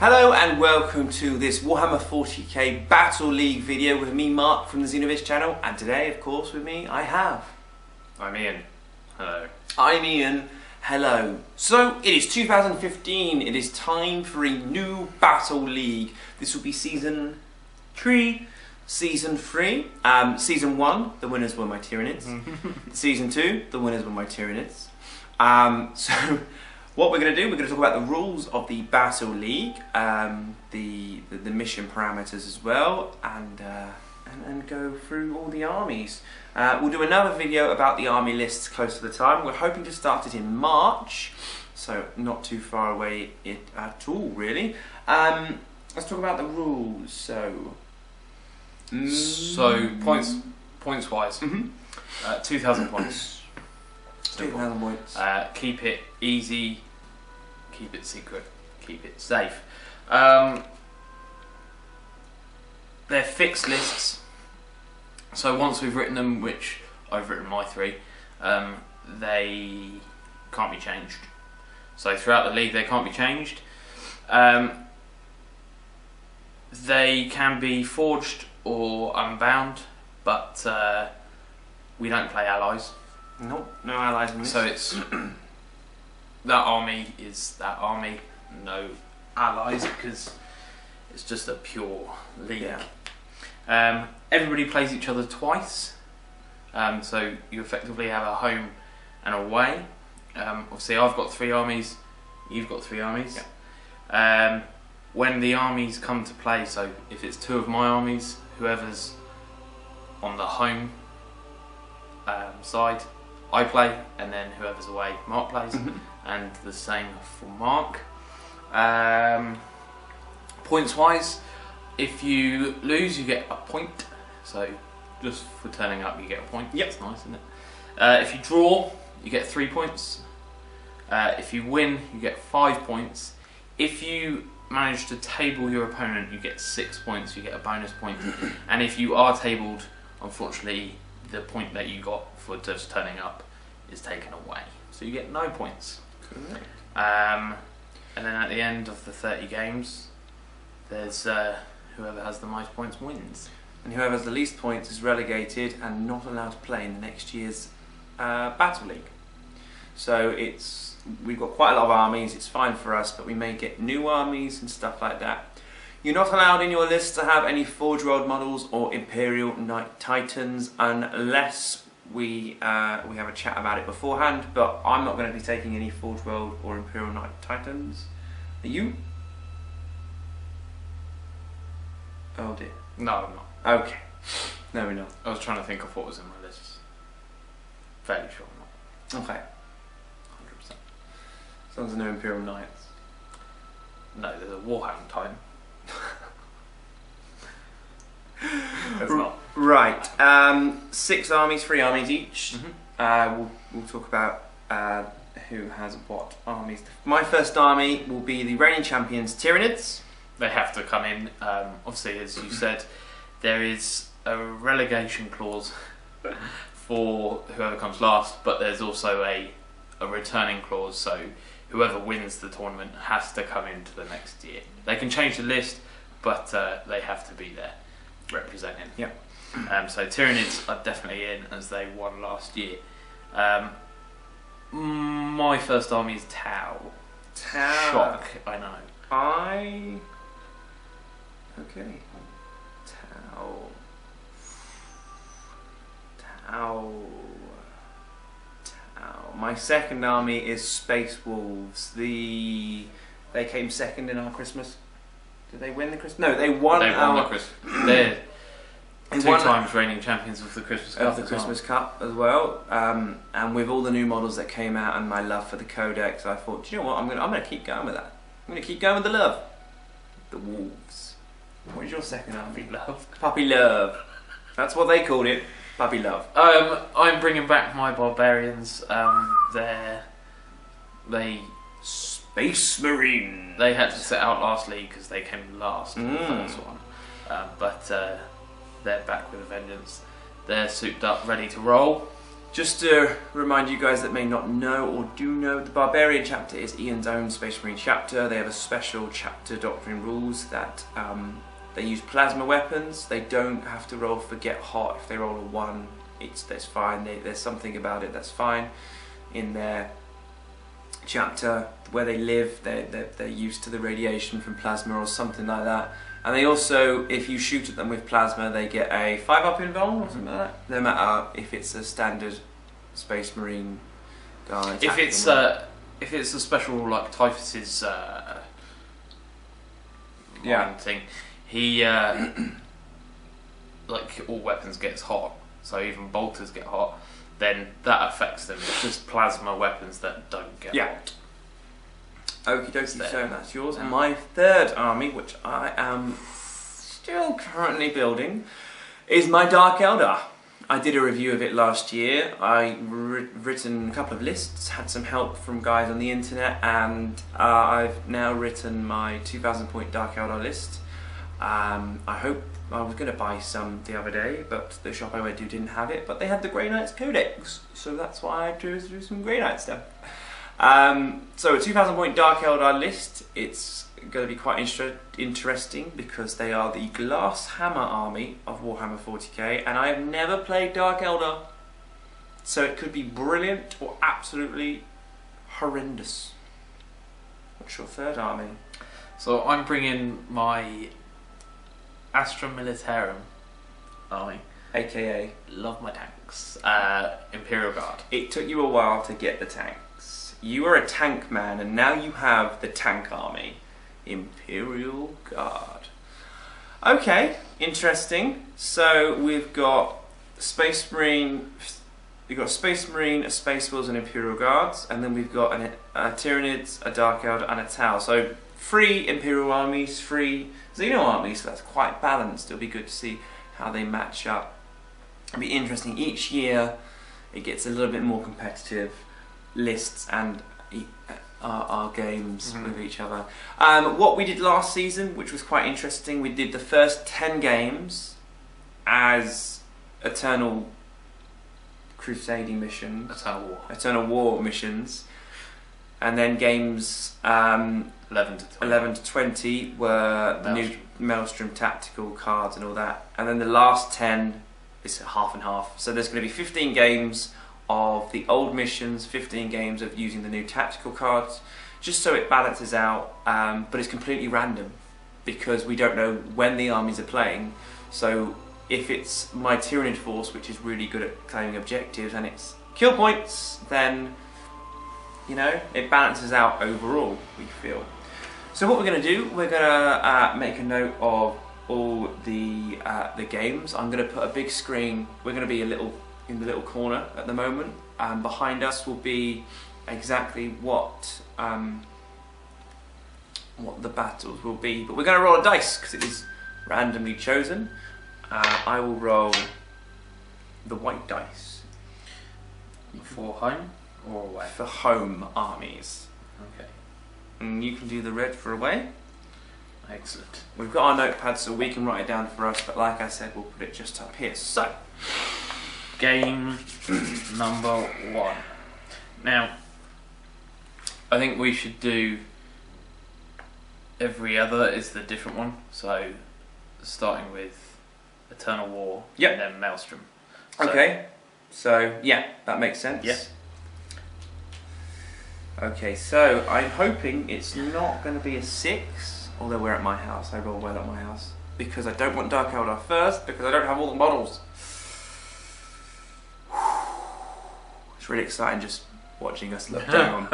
Hello and welcome to this Warhammer 40k Battle League video with me, Mark, from the Randomized channel, and today, of course, with me, I have... I'm Ian. Hello. I'm Ian. Hello. So, it is 2015, it is time for a new Battle League. This will be Season 3. Season 3. Season 1, the winners were my Tyranids. Season 2, the winners were my Tyranids. So... what we're going to do, we're going to talk about the rules of the Battle League, the mission parameters as well, and go through all the armies. We'll do another video about the army lists close to the time. We're hoping to start it in March, so not too far away at all, really. Let's talk about the rules. So points wise, 2,000 points. 2,000 points. Keep it easy, keep it secret, keep it safe. They're fixed lists, so once we've written them, which I've written my 3, they can't be changed. So throughout the league they can't be changed. They can be forged or unbound, but we don't play allies. Nope, no allies in this. So it's that army is that army, no allies, because it's just a pure league. Yeah. Everybody plays each other twice, so you effectively have a home and away. Obviously I've got 3 armies, you've got 3 armies. Yeah. When the armies come to play, so if it's 2 of my armies, whoever's on the home side, I play, and then whoever's away, Mark plays, and the same for Mark. Points wise, if you lose you get a point, so just for turning up you get a point. Yep. That's nice, isn't it? If you draw you get 3 points. If you win you get 5 points. If you manage to table your opponent you get 6 points, you get a bonus point. And if you are tabled, unfortunately the point that you got for just turning up is taken away, so you get no points. Correct. And then at the end of the 30 games, there's whoever has the most points wins, and whoever has the least points is relegated and not allowed to play in the next year's Battle League. So we've got quite a lot of armies. It's fine for us, but we may get new armies and stuff like that. You're not allowed in your list to have any Forge World models or Imperial Knight Titans unless we have a chat about it beforehand, but I'm not going to be taking any Forge World or Imperial Knight Titans. Are you? Oh dear. No, I'm not. Okay. No, we're not. I was trying to think of what was in my list. Fairly sure I'm not. Okay. 100%. As long as there are no Imperial Knights. No, there's a Warhammer Titan. That's not. Right. 6 armies, 3 armies each. We'll talk about who has what armies. My first army will be the reigning champions Tyranids. They have to come in. Obviously, as you said, there is a relegation clause for whoever comes last, but there's also a returning clause, so whoever wins the tournament has to come into the next year. They can change the list, but they have to be there representing. Yeah. So Tyranids are definitely in, as they won last year. My first army is Tau. Tau. Shock, I know. Okay. Tau. Tau. Tau. My second army is Space Wolves. They came second in our Christmas. Did they win the Christmas? No, they won. They won the Christmas. They're 2 times reigning champions of the Christmas Cup. Cup as well. And with all the new models that came out and my love for the Codex, I thought, do you know what? I'm gonna keep going with that. I'm gonna keep going with the love. The Wolves. What is your second army? Love. Puppy Love. That's what they called it. Puppy Love. I'm bringing back my barbarians. Space Marine. They had to set out last league because they came last in the first one. But they're back with a vengeance. They're souped up, ready to roll. Just to remind you guys that may not know or do know, the Barbarian chapter is Iain's own Space Marine chapter. They have a special chapter doctrine rules that they use plasma weapons. They don't have to roll for get hot. If they roll a 1, that's fine. There's something about it that's fine. In their chapter where they live, they're used to the radiation from plasma or something like that. And they also, if you shoot at them with plasma, they get a 5-up invuln or something like that. No matter if it's a standard Space Marine guy. If it's a special rule like Typhus's thing, he like all weapons gets hot, so even bolters get hot. Then that affects them. It's just plasma weapons that don't get hot. Okie dokie, so that's yours. And my third army, which I am still currently building, is my Dark Eldar. I did a review of it last year. I written a couple of lists, had some help from guys on the internet, and I've now written my 2,000 point Dark Eldar list. I was going to buy some the other day, but the shop I went to didn't have it, but they had the Grey Knights Codex, so that's why I chose to do some Grey Knight stuff. So a 2,000 point Dark Eldar list, it's going to be quite interesting because they are the Glass Hammer army of Warhammer 40k, and I have never played Dark Eldar, so it could be brilliant or absolutely horrendous. What's your third army? So I'm bringing my Astra Militarum army, aka love my tanks, Imperial Guard. It took you a while to get the tanks. You are a tank man, and now you have the tank army, Imperial Guard. Okay, interesting. So we've got Space Marine, a Space Wolves, and Imperial Guards, and then we've got a Tyranids, a Dark Eldar, and a Tau. So 3 Imperial armies, 3 Xeno armies. So that's quite balanced. It'll be good to see how they match up. It'll be interesting. Each year, it gets a little bit more competitive. Lists and our games with each other. What we did last season, which was quite interesting, we did the first 10 games as Eternal Crusading missions, Eternal War missions, and then games 11 to 20 were the new Maelstrom tactical cards and all that, and then the last 10 is half and half. So there's going to be 15 games of the old missions, 15 games of using the new tactical cards, just so it balances out, but it's completely random because we don't know when the armies are playing. So if it's my Tyranid force, which is really good at claiming objectives, and it's kill points, then it balances out overall, we feel. So what we're going to do, we're going to make a note of all the games. I'm going to put a big screen. We're going to be in the little corner at the moment, and behind us will be exactly what the battles will be. But we're going to roll a dice because it is randomly chosen. I will roll the white dice. For home or away? For home armies. Okay. And you can do the red for away. Excellent. We've got our notepad so we can write it down for us, but like I said, we'll put it just up here. So, game number 1. Now, I think we should do every other is the different one. So, starting with Eternal War and then Maelstrom. So, okay. So, yeah, that makes sense. Yeah. Okay, so I'm hoping it's not going to be a 6, although we're at my house. I roll well at my house because I don't want Dark Eldar first because I don't have all the models. It's really exciting just watching us look down.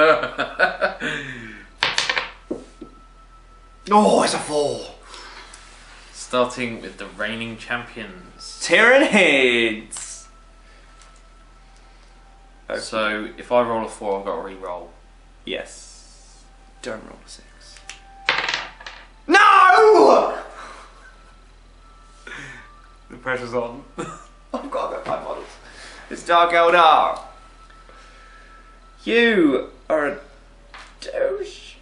Oh, it's a 4. Starting with the reigning champions, Tyranids. Okay. So if I roll a 4, I've got to re-roll. Yes. Don't roll a 6. No! The pressure's on. I've got to get my models. It's Dark Eldar. You are a douche.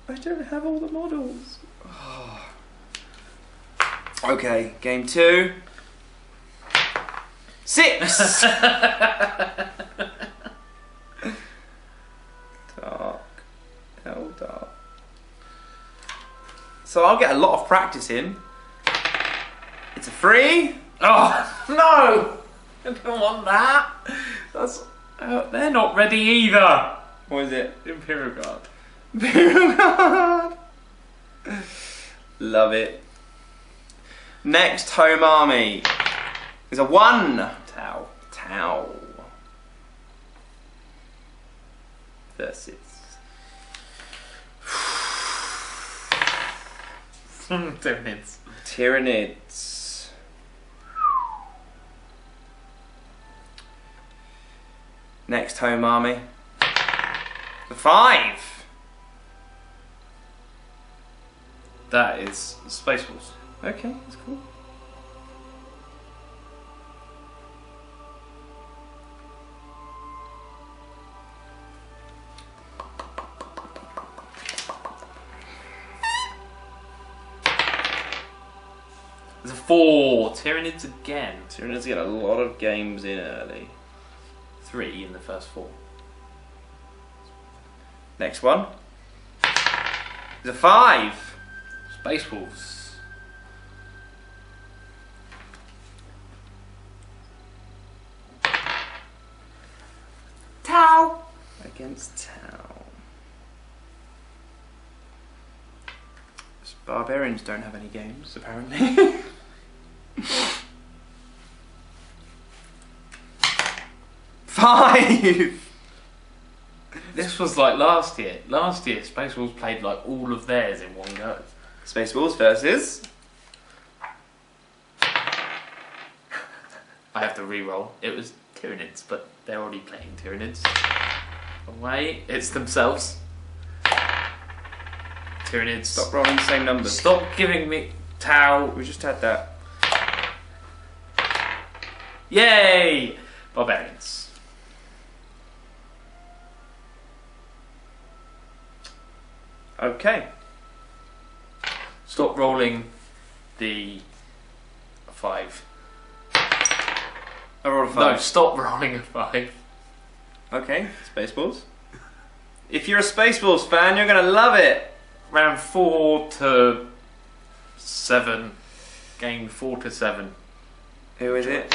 I don't have all the models. Okay, game 2. 6. Dark. Hell dark. So I'll get a lot of practice in. It's a 3. Oh no! I don't want that. That's they're not ready either. What is it? Imperial Guard. Imperial Guard. Love it. Next home army is a 1. Tau. Tau. Versus. Tyranids. Tyranids. Next home army. The 5. That is Space Wolves. Okay, that's cool. There's a 4. Tyranids again. Tyranids get a lot of games in early. 3 in the first 4. Next one is a 5. Space Wolves. Tau. Against Tau. Barbarians don't have any games, apparently. Five. This was like last year. Last year, Space Wolves played like all of theirs in one go. Space Wolves versus. I have to re-roll. It was Tyranids, but they're already playing Tyranids. Away, it's themselves. Tyranids. Stop rolling the same numbers. Stop giving me Tau. We just had that. Yay! Barbarians. Okay. Stop rolling the 5. I rolled a 5. No, stop rolling a 5. Okay, Spaceballs. If you're a Spaceballs fan, you're gonna love it. Round 4 to 7. Game 4 to 7. Who is it?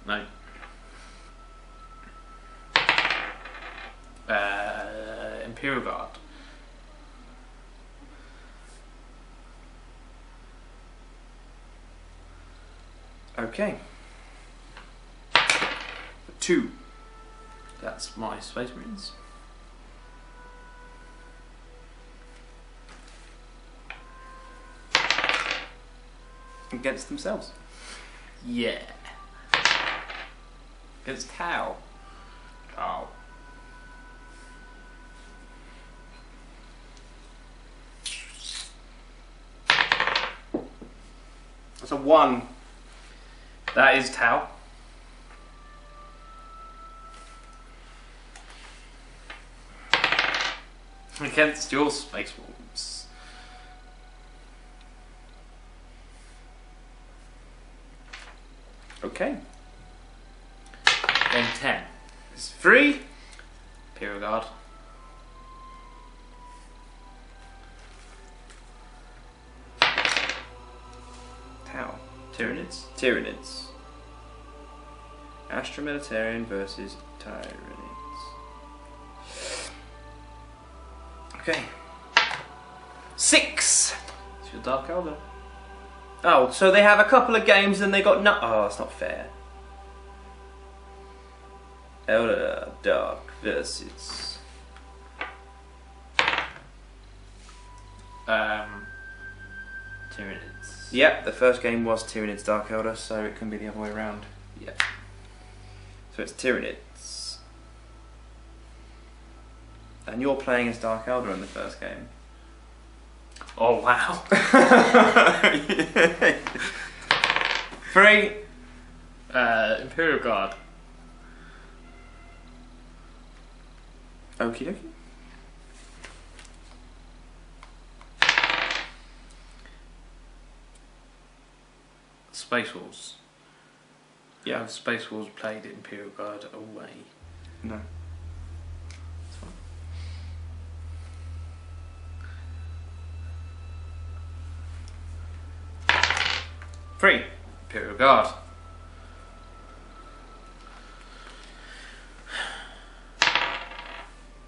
No. Imperial Guard. Okay. 2. That's my Space Marines. Against themselves. Yeah. Against Tau. Oh. That's a 1. That is Tau. Against your Space Wolves. Okay. Game 10. It's 3. Imperial Guard. Tau. Tyranids. Tyranids. Astro-Militarian versus Tyranids. Okay. 6. It's your Dark Elder. Oh, so they have a couple of games and they got no. Oh, that's not fair. Elder Dark versus. Tyranids. Yep, the first game was Tyranids Dark Elder, so it can be the other way around. Yeah. So it's Tyranids. And you're playing as Dark Elder in the first game. Oh wow. 3. Imperial Guard. Okie dokie. Space Wolves. Yeah. Have Space Wolves played Imperial Guard away? No. That's fine. 3. Imperial Guard.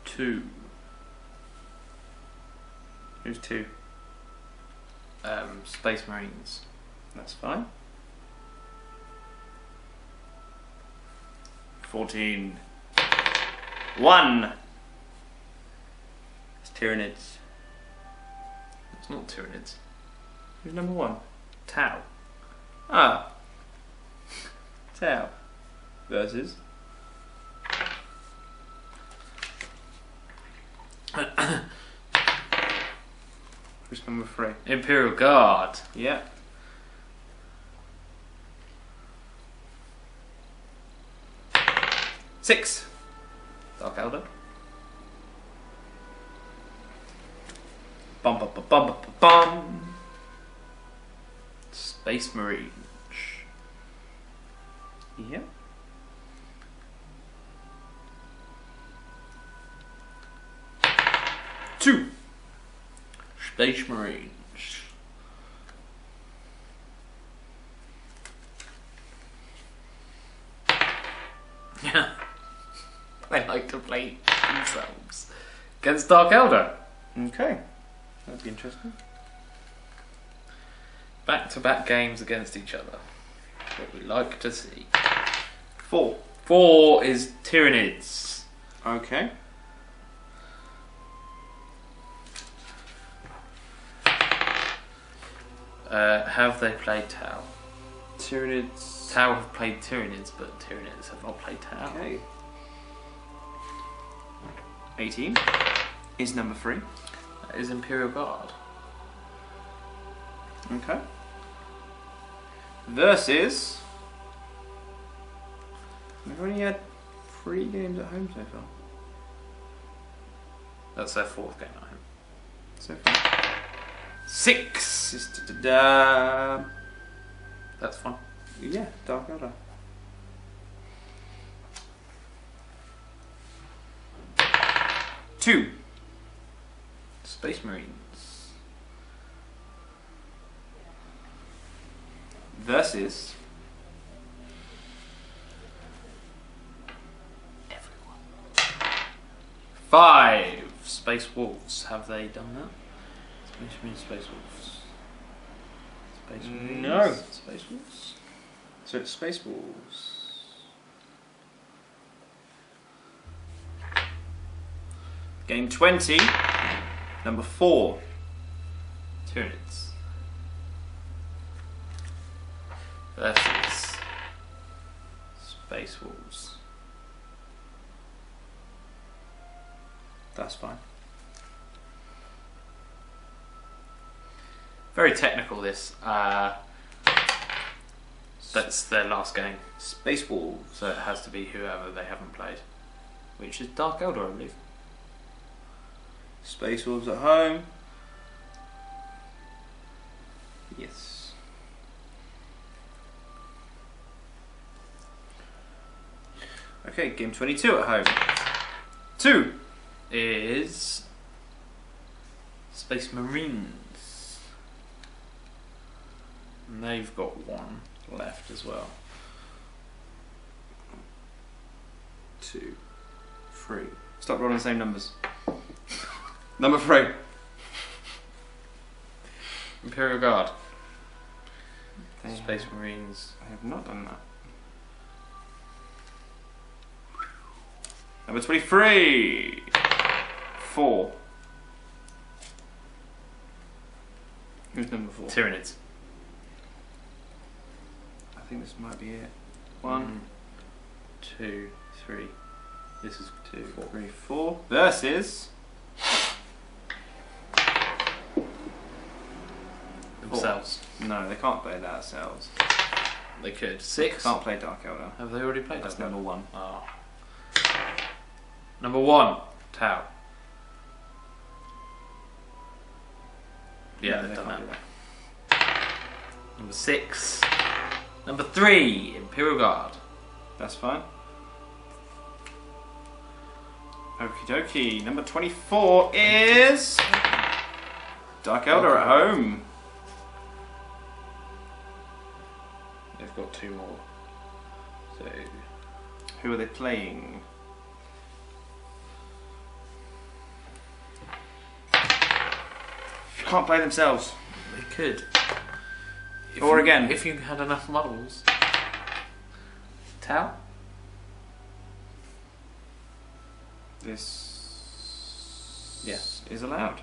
2. Who's 2? Space Marines. That's fine. 14. 1. It's Tyranids. It's not Tyranids. Who's number 1? Tau. Ah. Tau. Versus. Who's number 3? Imperial Guard. Yeah. Six. Dark Elder. Bum bum bum bum bum bum. Space Marine. Yeah. Two. Space Marines. Yeah. They like to play themselves against Dark Elder. Okay. That'd be interesting. Back-to-back games against each other. What we like to see. 4. 4 is Tyranids. Okay. Have they played Tau? Tyranids. Tau have played Tyranids, but Tyranids have not played Tau. Okay. 18 is number 3. That is Imperial Guard. Okay. Versus. We've only had 3 games at home so far. That's their 4th game at home. So far. 6 is da-da-da. That's fine. Yeah, Dark Elder. 2. Space Marines. Versus. Everyone. 5. Space Wolves. Have they done that? Space Marines, Space Wolves. Space Marines. No. Space Wolves. So it's Space Wolves. Game 20. Number 4. Tyranids. Versus Space Wolves. That's fine. Very technical, this. That's their last game, Space Wolves. so it has to be whoever they haven't played. Which is Dark Elder, I believe. Space Wolves at home. Yes. Okay, game 22 at home. 2 Is Space Marines. And they've got 1 left as well. 2, 3. Stop rolling the same numbers. Number 3. Imperial Guard. They Space Marines. I have not done that. Number 23. 4. Who's number 4? Tyranids. I think this might be it. 1, 2, 3. This is 2, 4. 3, 4. Versus Themselves. no, they can't play that themselves. They could. 6. Can't play Dark Elder. Have they already played That's that? number 1. Oh. Number 1. Tau. Yeah, they've they done can't that. do that. Number 6. Number 3, Imperial Guard. That's fine. Okie dokie. Number 24 is Dark Elder at home. They've got 2 more. So, who are they playing? Can't play themselves. they could. Or again. If you had enough models. Tau? This Yeah. is allowed.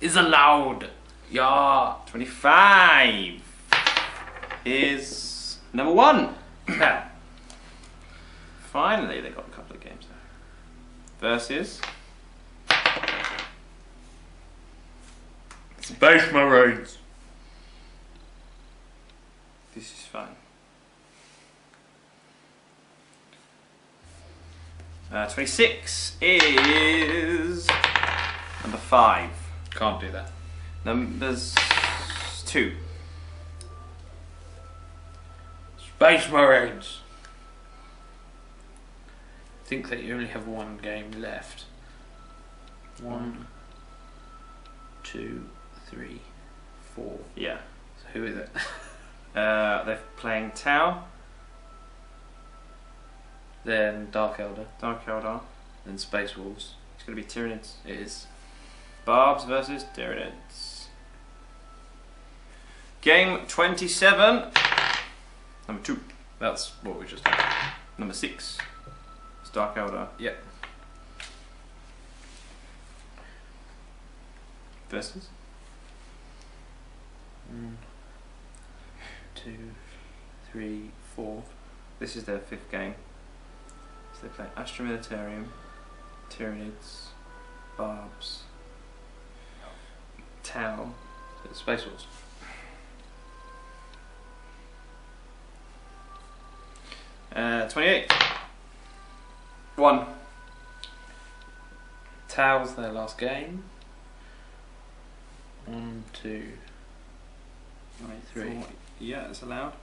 Is allowed. Yeah. 25 is number 1. Tau. Finally, they got a couple of games now. Versus Space Marines. this is fine. 26 is number 5. Can't do that. Numbers 2. Space Marines. Think that you only have 1 game left. 1, 2, 3, 4. Yeah. So who is it? They're playing Tau, Then Dark Elder. Dark Eldar. Then Space Wolves. It's going to be Tyranids. It is. Barbs versus Tyranids. Game 27. Number 2. That's what we just had. Number 6. It's Dark Eldar. Yep. Versus 1, 2, 3, 4. this is their 5th game. So they play Astra Militarium, Tyranids, Barbs, Tau. So it's Space Wolves. 28. 1. Tau's their last game. 1, 2, 3. 4. Yeah, it's allowed.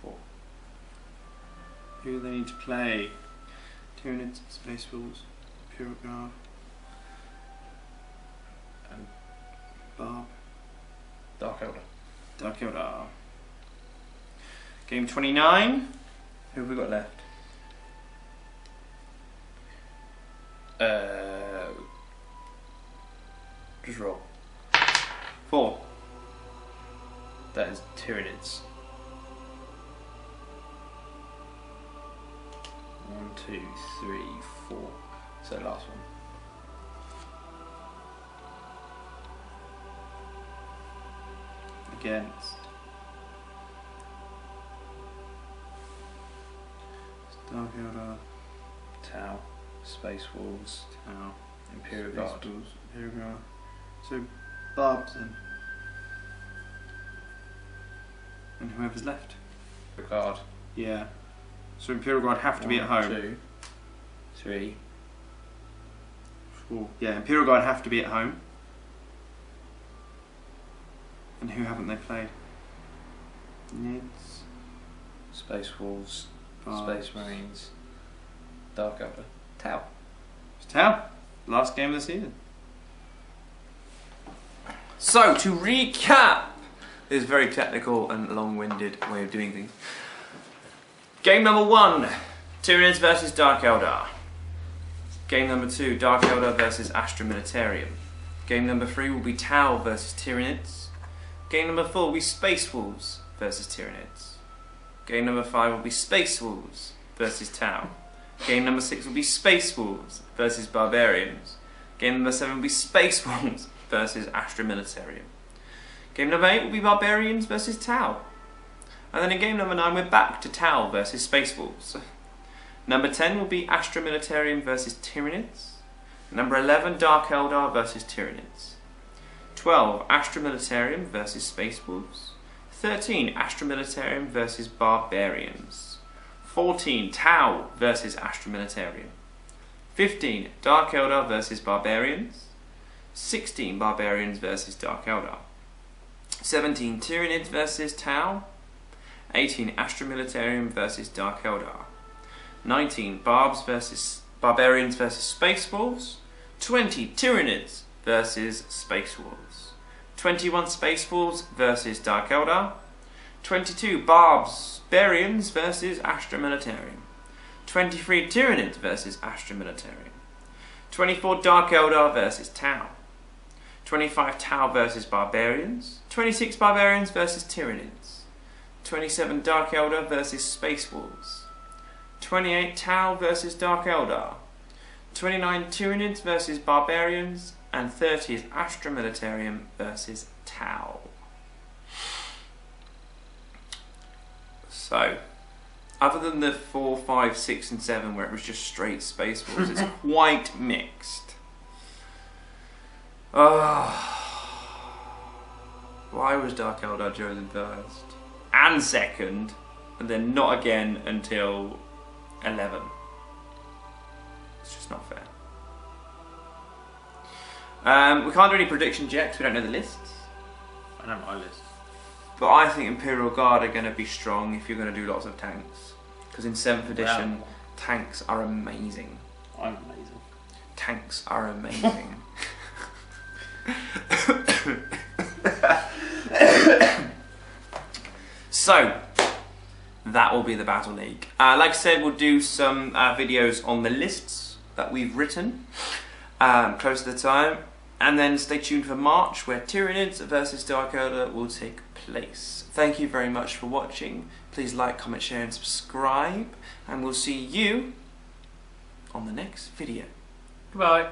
4. Who do they need to play? Tyranids, Space Wolves, Imperial Guard, And Barb, Dark Elder. Dark Eldar. Game 29. Who have we got left? Just roll. 4. That is Tyranids. 1, 2, 3, 4. So last one. Against Dark Eldar, Tau, Space Wolves, Tau, Imperial Space Guard. Wolves, Imperial Guard. So Barbs then. And whoever's left. The Guard. Yeah. So Imperial Guard have to be at home. 2, 3. 4. Yeah, Imperial Guard have to be at home. And who haven't they played? Nids, Space Wolves, Barbs. Space Marines, Dark Elder, Tau. It's Tau. Last game of the season. So, to recap, this is a very technical and long-winded way of doing things. Game number 1, Tyranids versus Dark Eldar. Game number 2, Dark Eldar versus Astra Militarium. Game number 3 will be Tau versus Tyranids. Game number 4 will be Space Wolves versus Tyranids. Game number 5 will be Space Wolves versus Tau. Game number 6 will be Space Wolves versus Barbarians. Game number 7 will be Space Wolves versus Astra Militarium. Game number 8 will be Barbarians versus Tau. And then in game number 9 we're back to Tau versus Space Wolves. Number 10 will be Astra Militarium versus Tyranids. Number 11, Dark Eldar versus Tyranids. 12, Astra Militarium versus Space Wolves. 13, Astra Militarium versus Barbarians. 14, Tau versus Astra Militarium. 15, Dark Eldar versus Barbarians. 16, Barbarians versus Dark Eldar. 17, Tyranids versus Tau. 18 Astra Militarium versus Dark Eldar. 19 Barbarians versus Space Wolves. 20 Tyranids versus Space Wolves. 21 Space Wolves versus Dark Eldar. 22 Barbarians versus Astra Militarium. 23 Tyranids versus Astra Militarium. 24 Dark Eldar versus Tau. 25 Tau versus Barbarians. 26 Barbarians versus Tyranids. 27 Dark Eldar versus Space Wolves. 28 Tau versus Dark Eldar. 29 Tyranids versus Barbarians. And 30 is Astra Militarium versus Tau. So, other than the 4, 5, 6 and 7 where it was just straight Space Wolves, it's quite mixed. Why was Dark Eldar chosen first? And second, and then not again until 11. It's just not fair. We can't do any predictions yet because we don't know the lists. I know my list. But I think Imperial Guard are going to be strong if you're going to do lots of tanks. Because in 7th edition, tanks are amazing. I'm amazing. Tanks are amazing. So, that will be the Battle League. Like I said, we'll do some videos on the lists that we've written close to the time. And then stay tuned for March, where Tyranids versus Dark Eldar will take place. Thank you very much for watching. Please like, comment, share and subscribe. And we'll see you on the next video. Goodbye.